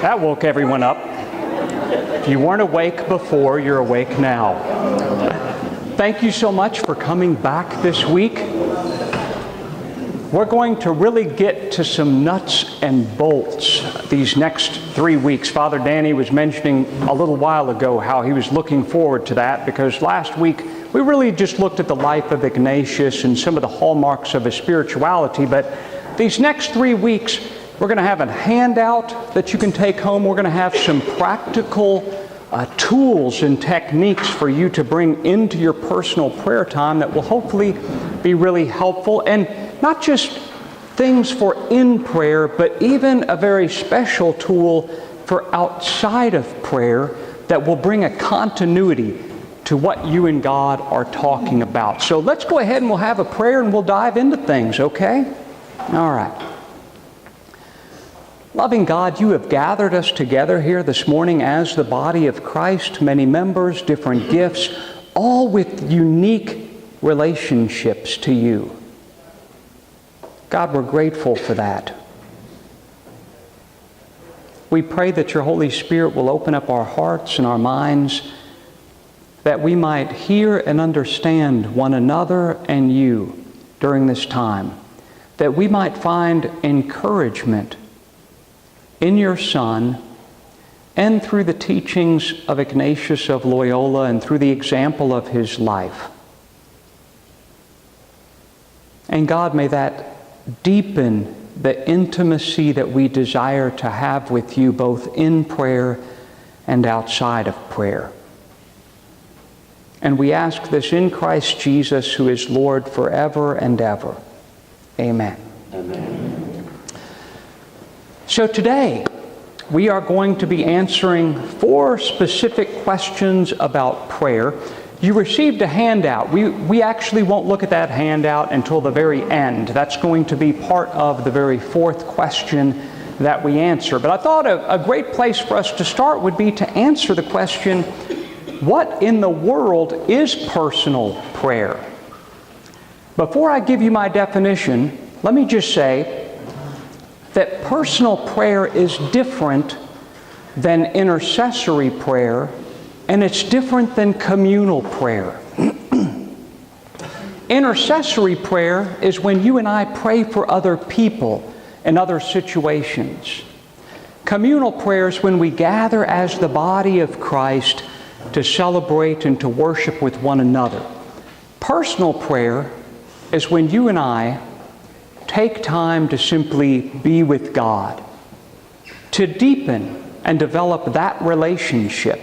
That woke everyone up. If you weren't awake before, you're awake now. Thank you so much for coming back this week. We're going to really get to some nuts and bolts these next 3 weeks. Father Danny was mentioning a little while ago how he was looking forward to that, because last week we really just looked at the life of Ignatius and some of the hallmarks of his spirituality. But these next 3 weeks, we're going to have a handout that you can take home. We're going to have some practical tools and techniques for you to bring into your personal prayer time that will hopefully be really helpful. And not just things for in prayer, but even a very special tool for outside of prayer that will bring a continuity to what you and God are talking about. So let's go ahead and we'll have a prayer and we'll dive into things, okay? All right. Loving God, you have gathered us together here this morning as the body of Christ, many members, different gifts, all with unique relationships to you. God, we're grateful for that. We pray that your Holy Spirit will open up our hearts and our minds, that we might hear and understand one another and you during this time, that we might find encouragement in your Son and through the teachings of Ignatius of Loyola and through the example of his life. And God, may that deepen the intimacy that we desire to have with you both in prayer and outside of prayer. And we ask this in Christ Jesus, who is Lord forever and ever. Amen. Amen. So today, we are going to be answering 4 specific questions about prayer. You received a handout. We actually won't look at that handout until the very end. That's going to be part of the very 4th question that we answer. But I thought a great place for us to start would be to answer the question, what in the world is personal prayer? Before I give you my definition, let me just say that personal prayer is different than intercessory prayer, and it's different than communal prayer. Intercessory prayer is when you and I pray for other people in other situations. Communal prayer is when we gather as the body of Christ to celebrate and to worship with one another. Personal prayer is when you and I take time to simply be with God, to deepen and develop that relationship.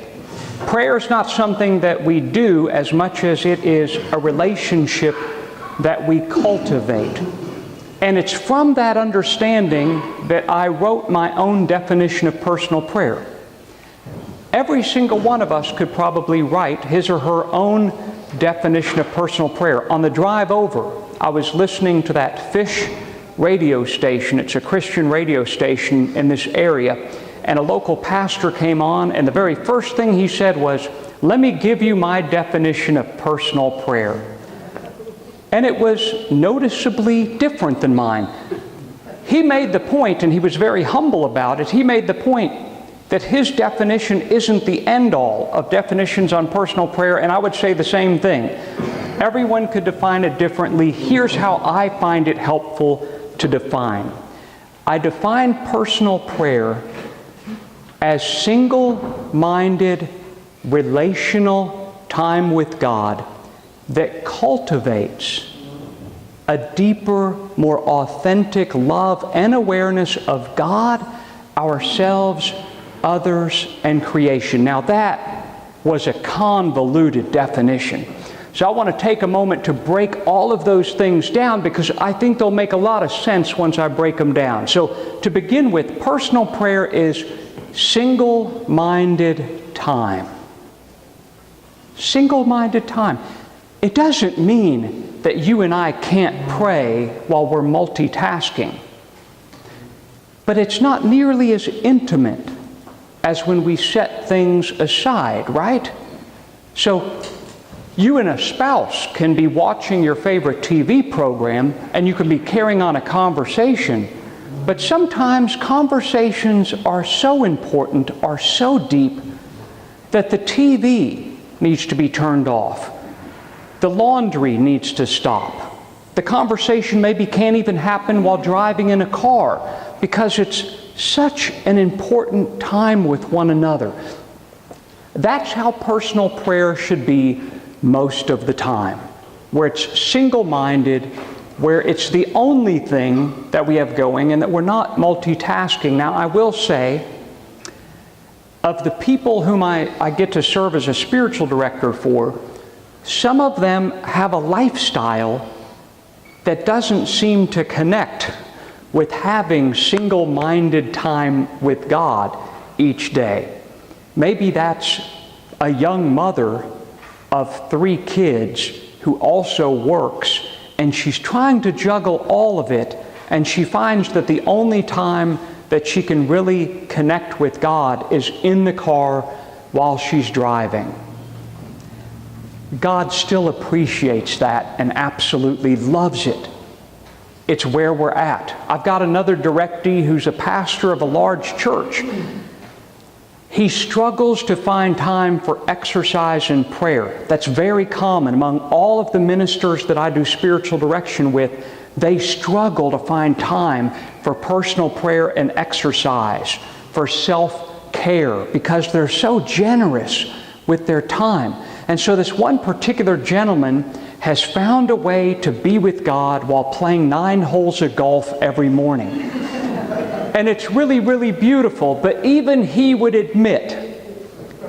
Prayer is not something that we do as much as it is a relationship that we cultivate. And it's from that understanding that I wrote my own definition of personal prayer. Every single one of us could probably write his or her own definition of personal prayer. On the drive over, I was listening to that Fish radio station. It's a Christian radio station in this area. And a local pastor came on, and the very first thing he said was, "Let me give you my definition of personal prayer." And it was noticeably different than mine. He made the point, and he was very humble about it, he made the point that his definition isn't the end-all of definitions on personal prayer, and I would say the same thing. Everyone could define it differently. Here's how I find it helpful to define. I define personal prayer as single-minded, relational time with God that cultivates a deeper, more authentic love and awareness of God, ourselves, others, and creation. Now that was a convoluted definition. So I want to take a moment to break all of those things down, because I think they'll make a lot of sense once I break them down. So to begin with, personal prayer is single-minded time. Single-minded time. It doesn't mean that you and I can't pray while we're multitasking. But it's not nearly as intimate as when we set things aside, right? So you and a spouse can be watching your favorite TV program and you can be carrying on a conversation, But sometimes conversations are so important, are so deep, that the TV needs to be turned off. The laundry needs to stop. The conversation maybe can't even happen while driving in a car because it's such an important time with one another. That's how personal prayer should be most of the time, where it's single-minded, where it's the only thing that we have going and that we're not multitasking. Now, I will say, of the people whom I get to serve as a spiritual director for, some of them have a lifestyle that doesn't seem to connect with having single-minded time with God each day. Maybe that's a young mother of 3 kids who also works, and she's trying to juggle all of it, and she finds that the only time that she can really connect with God is in the car while she's driving. God still appreciates that and absolutely loves it. It's where we're at. I've got another directee who's a pastor of a large church. He struggles to find time for exercise and prayer. That's very common among all of the ministers that I do spiritual direction with. They struggle to find time for personal prayer and exercise, for self-care, because they're so generous with their time. And so this one particular gentleman has found a way to be with God while playing 9 holes of golf every morning. And it's really, really beautiful, but even he would admit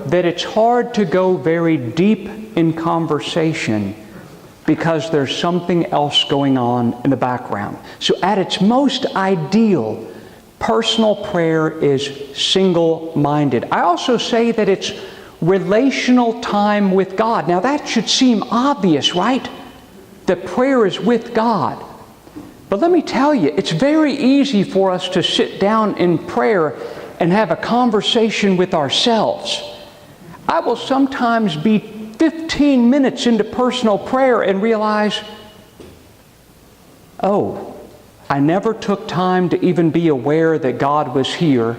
that it's hard to go very deep in conversation because there's something else going on in the background. So at its most ideal, personal prayer is single-minded. I also say that it's relational time with God. Now that should seem obvious, right? That prayer is with God. But let me tell you, it's very easy for us to sit down in prayer and have a conversation with ourselves. I will sometimes be 15 minutes into personal prayer and realize, oh, I never took time to even be aware that God was here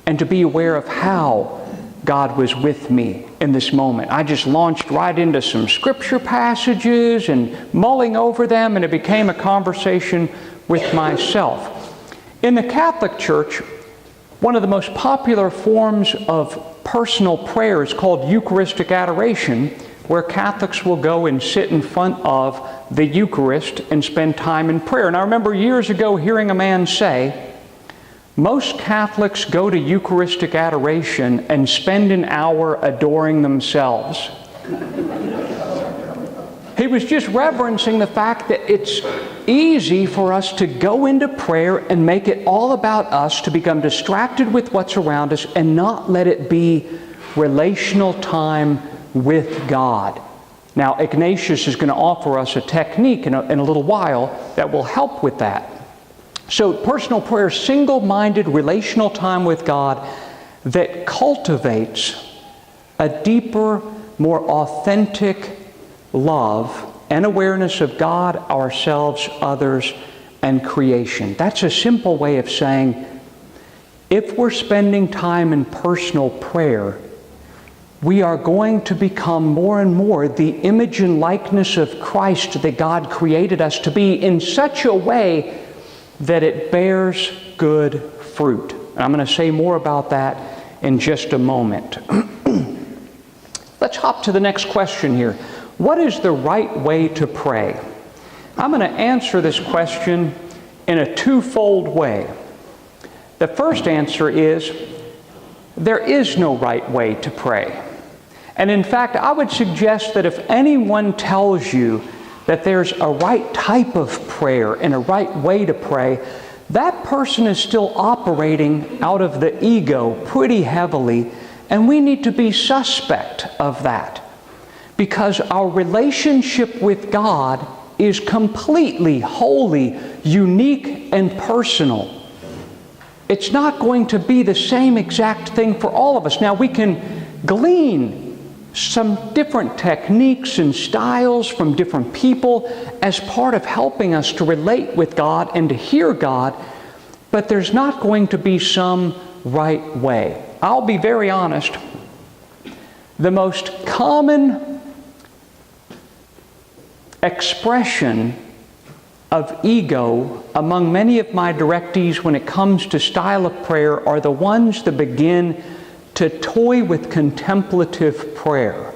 and to be aware of how God was with me in this moment. I just launched right into some scripture passages and mulling over them, and it became a conversation with myself. In the Catholic Church, one of the most popular forms of personal prayer is called Eucharistic adoration, where Catholics will go and sit in front of the Eucharist and spend time in prayer. And I remember years ago hearing a man say, most Catholics go to Eucharistic adoration and spend an hour adoring themselves. He was just reverencing the fact that it's easy for us to go into prayer and make it all about us, to become distracted with what's around us and not let it be relational time with God. Now, Ignatius is going to offer us a technique in a little while that will help with that. So personal prayer is single-minded relational time with God that cultivates a deeper, more authentic love and awareness of God, ourselves, others, and creation. That's a simple way of saying, if we're spending time in personal prayer, we are going to become more and more the image and likeness of Christ that God created us to be in such a way that it bears good fruit. And I'm going to say more about that in just a moment. Let's hop to the next question here. What is the right way to pray? I'm going to answer this question in a twofold way. The first answer is, there is no right way to pray. And in fact, I would suggest that if anyone tells you that there's a right type of prayer and a right way to pray, that person is still operating out of the ego pretty heavily, and we need to be suspect of that. Because our relationship with God is completely, wholly, unique and personal. It's not going to be the same exact thing for all of us. Now, we can glean some different techniques and styles from different people as part of helping us to relate with God and to hear God. but there's not going to be some right way. I'll be very honest. The most common expression of ego among many of my directees when it comes to style of prayer are the ones that begin to toy with contemplative prayer.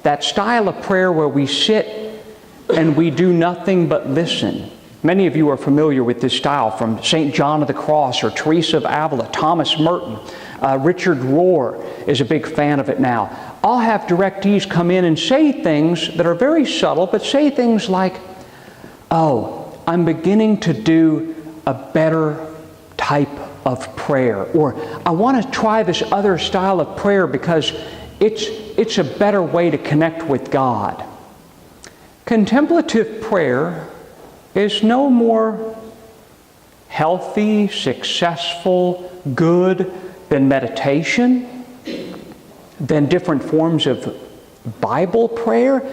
That style of prayer where we sit and we do nothing but listen. Many of you are familiar with this style from St. John of the Cross or Teresa of Avila, Thomas Merton. Richard Rohr is a big fan of it now. I'll have directees come in and say things that are very subtle, but say things like, "Oh, I'm beginning to do a better type of prayer," or "I want to try this other style of prayer because it's a better way to connect with God." Contemplative prayer is no more healthy, successful, good than meditation, than different forms of Bible prayer.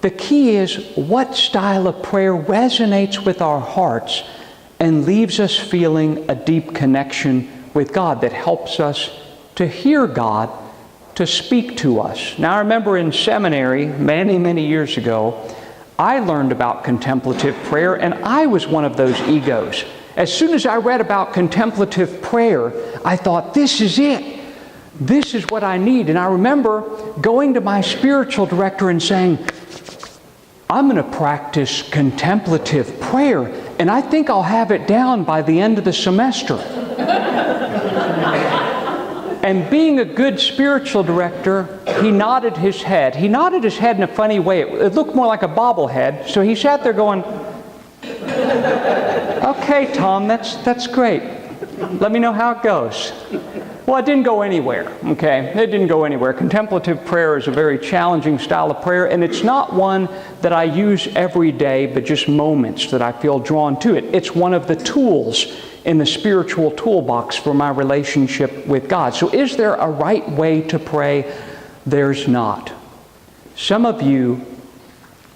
The key is what style of prayer resonates with our hearts and leaves us feeling a deep connection with God that helps us to hear God, to speak to us. Now, I remember in seminary many, many years ago, I learned about contemplative prayer, and I was one of those egos. As soon as I read about contemplative prayer, I thought, this is it. This is what I need. And I remember going to my spiritual director and saying, "I'm going to practice contemplative prayer, and I think I'll have it down by the end of the semester." And being a good spiritual director, he nodded his head. He nodded his head in a funny way. It looked more like a bobblehead. So he sat there going, "Okay, Tom, that's great. Let me know how it goes." Well, it didn't go anywhere, okay? It didn't go anywhere. Contemplative prayer is a very challenging style of prayer, and it's not one that I use every day, but just moments that I feel drawn to it. It's one of the tools in the spiritual toolbox for my relationship with God. So is there a right way to pray? There's not. Some of you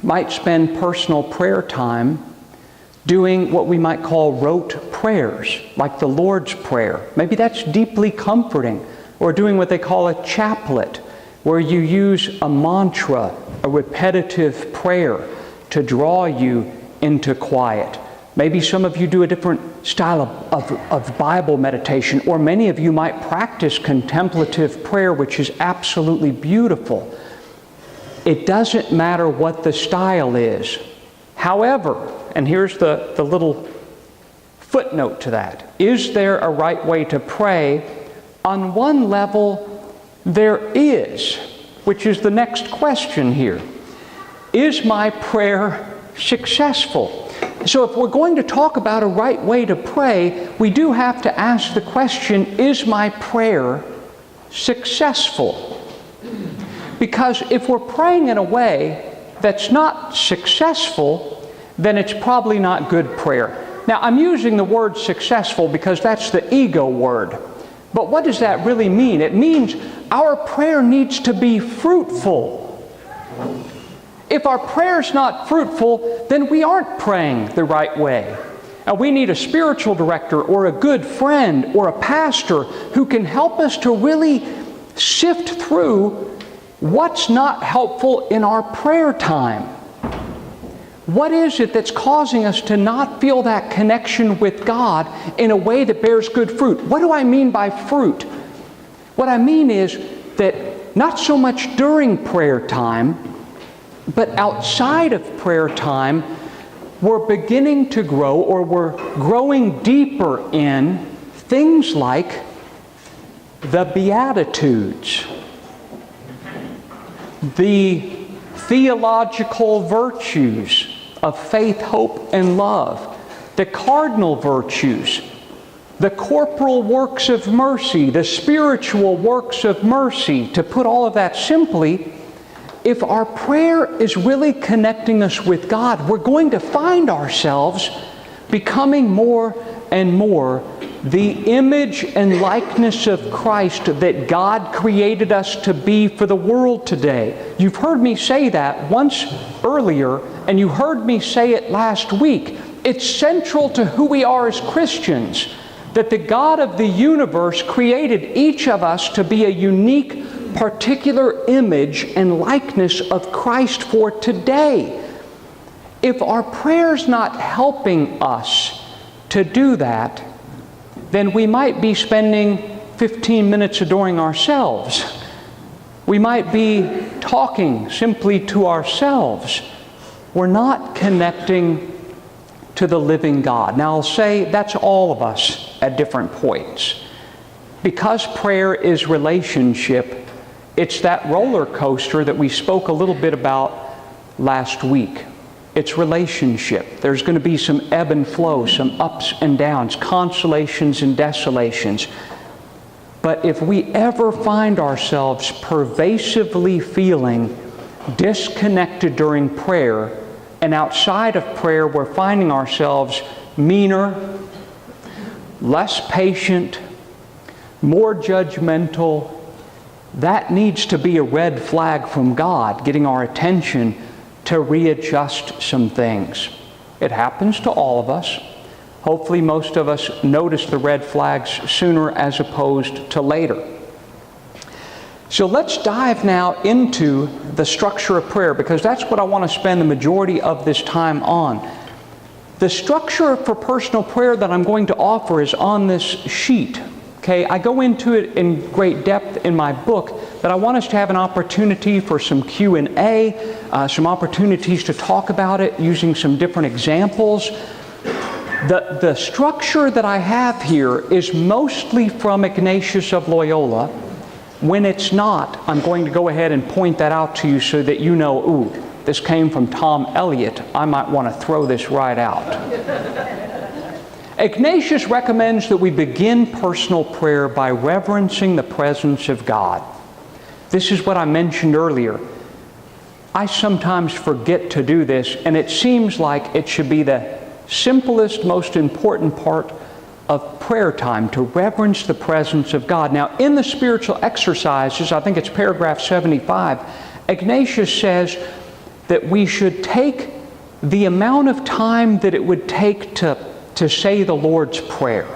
might spend personal prayer time doing what we might call rote prayers, like the Lord's Prayer. Maybe that's deeply comforting. Or doing what they call a chaplet, where you use a mantra, a repetitive prayer, to draw you into quiet. Maybe some of you do a different style of Bible meditation, or many of you might practice contemplative prayer, which is absolutely beautiful. It doesn't matter what the style is. However, and here's the little footnote to that, is there a right way to pray? On one level, there is, which is the next question here. Is my prayer successful? So if we're going to talk about a right way to pray, we do have to ask the question, is my prayer successful? Because if we're praying in a way that's not successful, then it's probably not good prayer. Now, I'm using the word successful because that's the ego word. But what does that really mean? It means our prayer needs to be fruitful. If our prayer's not fruitful, then we aren't praying the right way. And we need a spiritual director or a good friend or a pastor who can help us to really sift through what's not helpful in our prayer time. What is it that's causing us to not feel that connection with God in a way that bears good fruit? What do I mean by fruit? What I mean is that not so much during prayer time, but outside of prayer time, we're beginning to grow, or we're growing deeper in things like the Beatitudes, the theological virtues of faith, hope, and love, the cardinal virtues, the corporal works of mercy, the spiritual works of mercy. To put all of that simply, if our prayer is really connecting us with God, we're going to find ourselves becoming more and more the image and likeness of Christ that God created us to be for the world today. You've heard me say that once earlier, and you heard me say it last week. It's central to who we are as Christians. that the God of the universe created each of us to be a unique, particular image and likeness of Christ for today. If our prayer's not helping us to do that, then we might be spending 15 minutes adoring ourselves. We might be talking simply to ourselves. We're not connecting to the living God. Now I'll say that's all of us at different points. Because prayer is relationship, it's that roller coaster that we spoke a little bit about last week. It's relationship. There's going to be some ebb and flow, some ups and downs, consolations and desolations. But if we ever find ourselves pervasively feeling disconnected during prayer, and outside of prayer we're finding ourselves meaner, less patient, more judgmental, that needs to be a red flag from God, getting our attention to readjust some things. It happens to all of us. Hopefully most of us notice the red flags sooner as opposed to later. So let's dive now into the structure of prayer, because that's what I want to spend the majority of this time on. The structure for personal prayer that I'm going to offer is on this sheet. Okay, I go into it in great depth in my book, but I want us to have an opportunity for some Q&A, some opportunities to talk about it using some different examples. The structure that I have here is mostly from Ignatius of Loyola. When it's not, I'm going to go ahead and point that out to you so that you know, ooh, this came from Tom Elliott. I might want to throw this right out. Ignatius recommends that we begin personal prayer by reverencing the presence of God. This is what I mentioned earlier. I sometimes forget to do this, and it seems like it should be the simplest, most important part of prayer time, to reverence the presence of God. Now, in the spiritual exercises, I think it's paragraph 75, Ignatius says that we should take the amount of time that it would take to say the Lord's Prayer.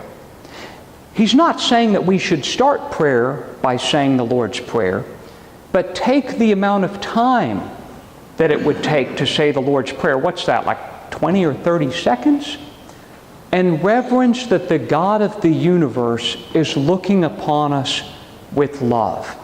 He's not saying that we should start prayer by saying the Lord's Prayer, but take the amount of time that it would take to say the Lord's Prayer. What's that, like 20 or 30 seconds? And reverence that the God of the universe is looking upon us with love.